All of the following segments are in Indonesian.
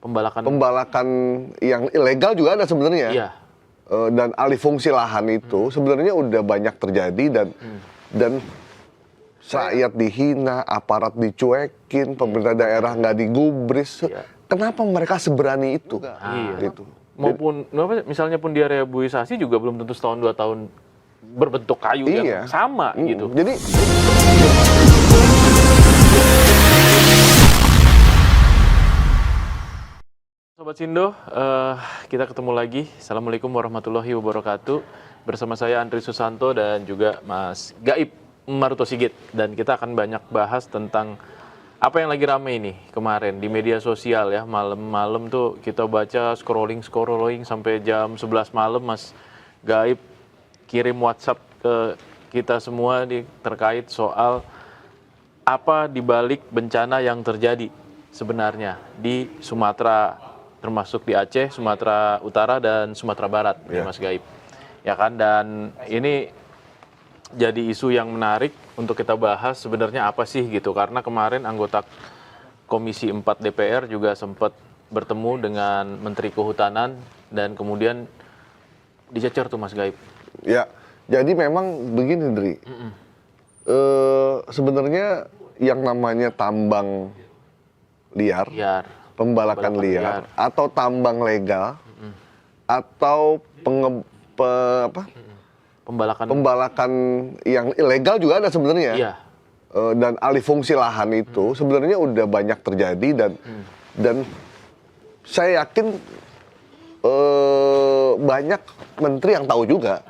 Pembalakan yang ilegal juga ada sebenarnya. Iya. Dan alih fungsi lahan itu sebenarnya udah banyak terjadi dan rakyat dihina, aparat dicuekin, pemerintah daerah nggak digubris. Iya. Kenapa mereka seberani itu? Iya. Gitu. Maupun misalnya pun dia rehabilitasi juga belum tentu setahun 2 tahun berbentuk kayu yang sama gitu. Jadi Sobat Sindo, kita ketemu lagi. Assalamualaikum warahmatullahi wabarakatuh. Bersama saya Andri Susanto dan juga Mas Gaib Maruto Sigit. Dan kita akan banyak bahas tentang apa yang lagi rame ini kemarin di media sosial ya. Malam-malam tuh kita baca scrolling sampai jam 11 malam. Mas Gaib kirim WhatsApp ke kita semua terkait soal apa dibalik bencana yang terjadi sebenarnya di Sumatera, termasuk di Aceh, Sumatera Utara, dan Sumatera Barat, ya Mas Gaib. Ya kan, dan ini jadi isu yang menarik untuk kita bahas sebenarnya apa sih gitu. Karena kemarin anggota Komisi 4 DPR juga sempat bertemu dengan Menteri Kehutanan dan kemudian dicecer tuh Mas Gaib. Ya, jadi memang begini, Dri. Sebenarnya yang namanya tambang liar. Pembalakan liar atau tambang legal atau pembalakan yang ilegal juga ada sebenarnya. Dan alih fungsi lahan itu sebenarnya udah banyak terjadi dan saya yakin banyak menteri yang tahu juga.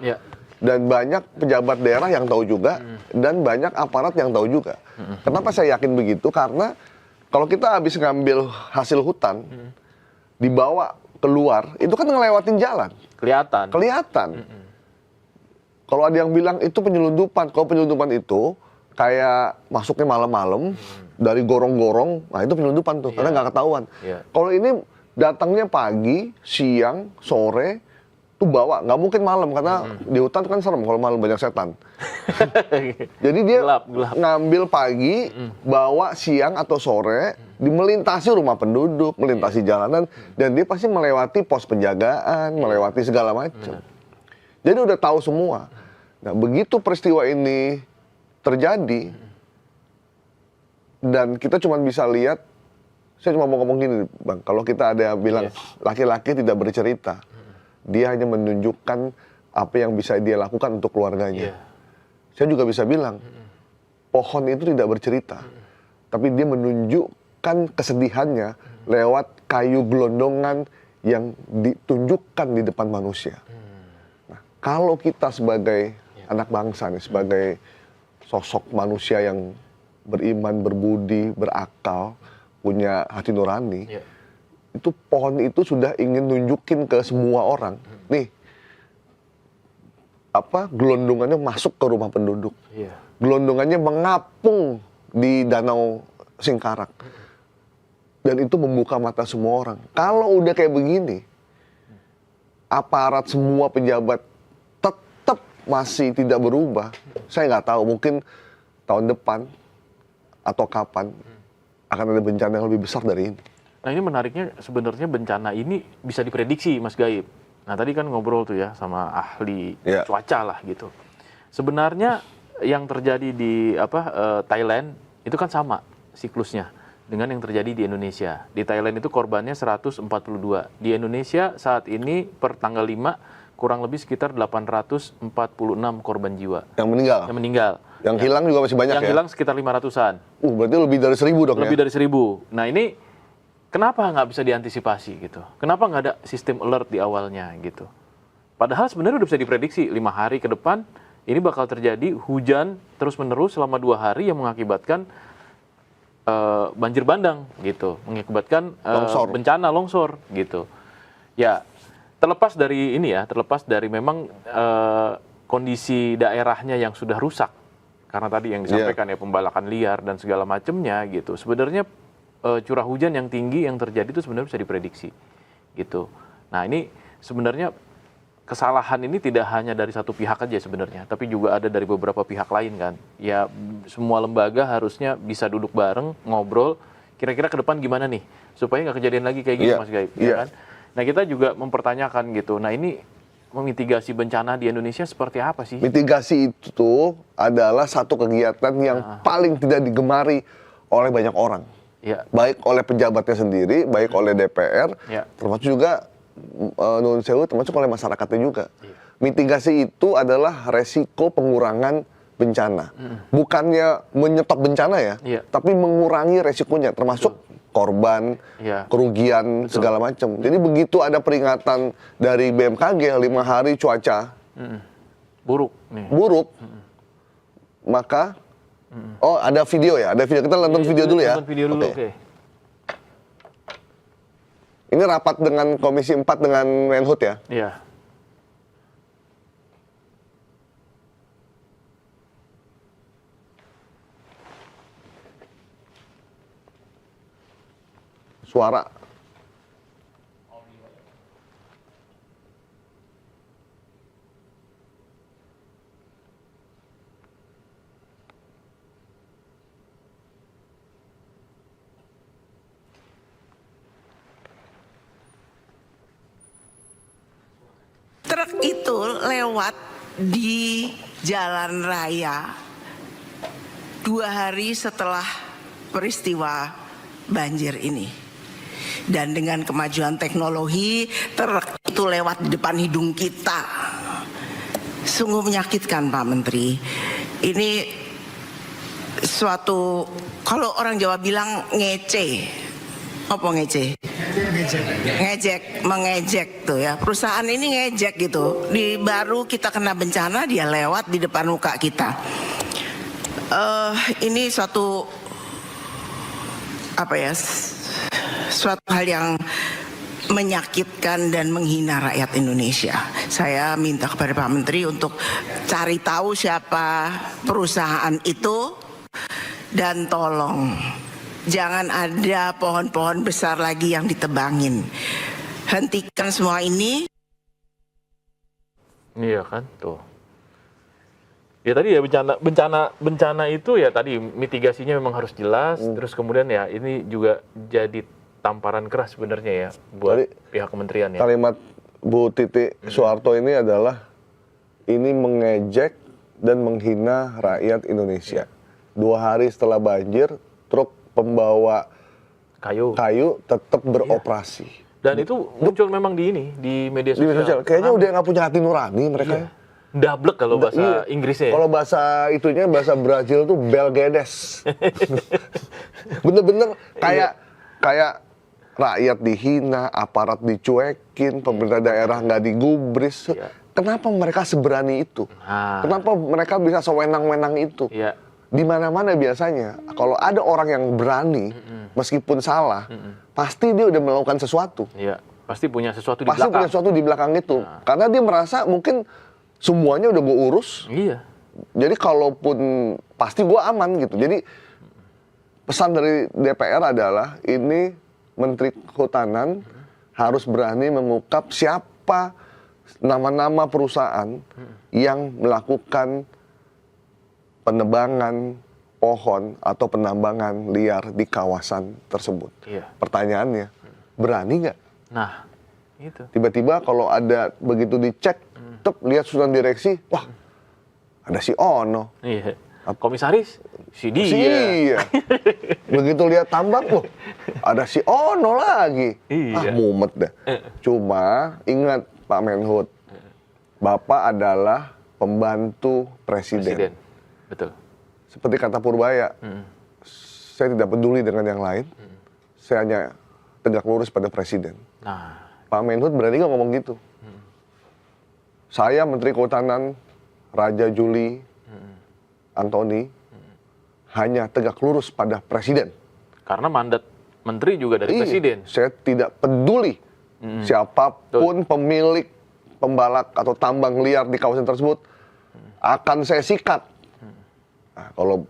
Dan banyak pejabat daerah yang tahu juga dan banyak aparat yang tahu juga. Kenapa saya yakin begitu? Karena kalau kita habis ngambil hasil hutan, dibawa keluar, itu kan ngelewatin jalan. Kelihatan. Kalau ada yang bilang itu penyelundupan, kalau penyelundupan itu kayak masuknya malam-malam dari gorong-gorong, nah itu penyelundupan tuh, karena nggak ketahuan. Kalau ini datangnya pagi, siang, sore, tuh bawa, nggak mungkin malam karena di hutan kan serem kalau malam banyak setan. Jadi dia gelap. Ngambil pagi, bawa siang atau sore, melintasi rumah penduduk, melintasi jalanan, dan dia pasti melewati pos penjagaan, melewati segala macam. Jadi udah tahu semua. Nah, begitu peristiwa ini terjadi, dan kita cuma bisa lihat, saya cuma mau ngomong gini, Bang, kalau kita ada yang bilang laki-laki tidak bercerita, dia hanya menunjukkan apa yang bisa dia lakukan untuk keluarganya. Saya juga bisa bilang, pohon itu tidak bercerita, tapi dia menunjukkan kesedihannya lewat kayu gelondongan yang ditunjukkan di depan manusia. Nah, kalau kita sebagai anak bangsa nih, sebagai sosok manusia yang beriman, berbudi, berakal, punya hati nurani, itu pohon itu sudah ingin nunjukin ke semua orang, nih, gelondongannya masuk ke rumah penduduk, gelondongannya mengapung di Danau Singkarak, dan itu membuka mata semua orang. Kalau udah kayak begini, aparat semua pejabat tetap masih tidak berubah, saya nggak tahu, mungkin tahun depan atau kapan akan ada bencana yang lebih besar dari ini. Nah ini menariknya sebenarnya bencana ini bisa diprediksi Mas Gaib. Nah tadi kan ngobrol tuh ya sama ahli cuaca lah gitu. Sebenarnya yang terjadi di Thailand itu kan sama siklusnya dengan yang terjadi di Indonesia. Di Thailand itu korbannya 142. Di Indonesia saat ini per tanggal 5 kurang lebih sekitar 846 korban jiwa. Yang meninggal. Yang hilang juga masih banyak. Yang hilang sekitar 500-an. Berarti lebih dari 1.000 dong. Lebih dari 1.000. Nah ini kenapa nggak bisa diantisipasi gitu? Kenapa nggak ada sistem alert di awalnya gitu? Padahal sebenarnya udah bisa diprediksi 5 hari ke depan ini bakal terjadi hujan terus-menerus selama 2 hari yang mengakibatkan banjir bandang gitu, mengakibatkan bencana longsor gitu. Ya terlepas dari ini ya, terlepas dari memang kondisi daerahnya yang sudah rusak karena tadi yang disampaikan ya pembalakan liar dan segala macamnya gitu. Sebenarnya curah hujan yang tinggi yang terjadi itu sebenarnya bisa diprediksi gitu. Nah ini sebenarnya kesalahan ini tidak hanya dari satu pihak aja sebenarnya, tapi juga ada dari beberapa pihak lain kan. Ya semua lembaga harusnya bisa duduk bareng, ngobrol, kira-kira ke depan gimana nih supaya nggak kejadian lagi kayak gitu, Mas Gaib, ya kan? Nah, kita juga mempertanyakan gitu. Nah, ini memitigasi bencana di Indonesia seperti apa sih? Mitigasi itu adalah satu kegiatan yang paling tidak digemari oleh banyak orang. Baik oleh pejabatnya sendiri, baik oleh DPR, termasuk juga Nun Sewu, termasuk oleh masyarakatnya juga. Mitigasi itu adalah resiko pengurangan bencana. Bukannya menyetop bencana ya, tapi mengurangi resikonya, termasuk korban, kerugian, segala macam. Jadi begitu ada peringatan dari BMKG 5 hari cuaca buruk, maka ada video ya, ada video. Kita nonton video dulu ya. Nonton video dulu, oke. Ini rapat dengan Komisi 4 dengan Menhut ya. Iya. Suara. Truk itu lewat di jalan raya 2 hari setelah peristiwa banjir ini. Dan dengan kemajuan teknologi, truk itu lewat di depan hidung kita. Sungguh menyakitkan, Pak Menteri. Ini suatu, kalau orang Jawa bilang ngece. Apa ngece? Ngejek, mengejek tuh ya. Perusahaan ini ngejek gitu. Baru kita kena bencana, dia lewat di depan muka kita. Ini suatu suatu hal yang menyakitkan dan menghina rakyat Indonesia. Saya minta kepada Pak Menteri untuk cari tahu siapa perusahaan itu dan tolong jangan ada pohon-pohon besar lagi yang ditebangin. Hentikan semua ini. Iya kan, tuh. Ya tadi ya bencana itu ya tadi mitigasinya memang harus jelas. Terus kemudian ya ini juga jadi tamparan keras sebenarnya ya buat pihak kementerian ya. Kalimat Bu Titi Soeharto ini adalah ini mengejek dan menghina rakyat Indonesia. 2 hari setelah banjir, truk pembawa kayu tetap beroperasi. Dan itu muncul memang di media sosial. Kayaknya udah nggak punya hati nurani mereka. Dablek kalau bahasa Inggrisnya. Kalau bahasa Brazil tuh belgedes. Bener-bener kayak rakyat dihina, aparat dicuekin, pemerintah daerah nggak digubris. Kenapa mereka seberani itu? Kenapa mereka bisa sewenang-wenang itu? Di mana-mana biasanya kalau ada orang yang berani meskipun salah, pasti dia udah melakukan sesuatu. Pasti punya sesuatu di belakang. Pasti punya sesuatu di belakang itu. Karena dia merasa mungkin semuanya udah gue urus. Jadi kalaupun pasti gue aman gitu. Jadi pesan dari DPR adalah ini Menteri Kehutanan harus berani mengungkap siapa nama-nama perusahaan yang melakukan penebangan pohon atau penambangan liar di kawasan tersebut. Pertanyaannya, berani nggak? Nah, itu. Tiba-tiba kalau ada begitu dicek, lihat susunan direksi, wah, ada si Ono. Komisaris, si dia. Begitu lihat tambak, wah, ada si Ono lagi. Mumet dah. Cuma ingat Pak Menhut, Bapak adalah pembantu presiden. Betul. Seperti kata Purbaya, saya tidak peduli dengan yang lain, saya hanya tegak lurus pada presiden. Pak Menhut berani nggak ngomong gitu? Saya Menteri Kehutanan, Raja Juli Antoni, hanya tegak lurus pada presiden. Karena mandat menteri juga dari presiden. Saya tidak peduli siapapun pemilik pembalak atau tambang liar di kawasan tersebut, akan saya sikat. Nah, kalau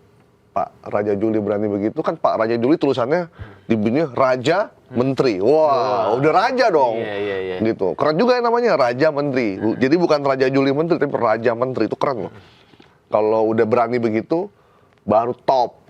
Pak Raja Juli berani begitu, kan Pak Raja Juli tulisannya di bunyinya Raja Menteri. Wah, udah raja dong. Gitu. Keren juga ya namanya Raja Menteri. Jadi bukan Raja Juli Menteri, tapi Raja Menteri. Itu keren loh. Kalau udah berani begitu, baru top.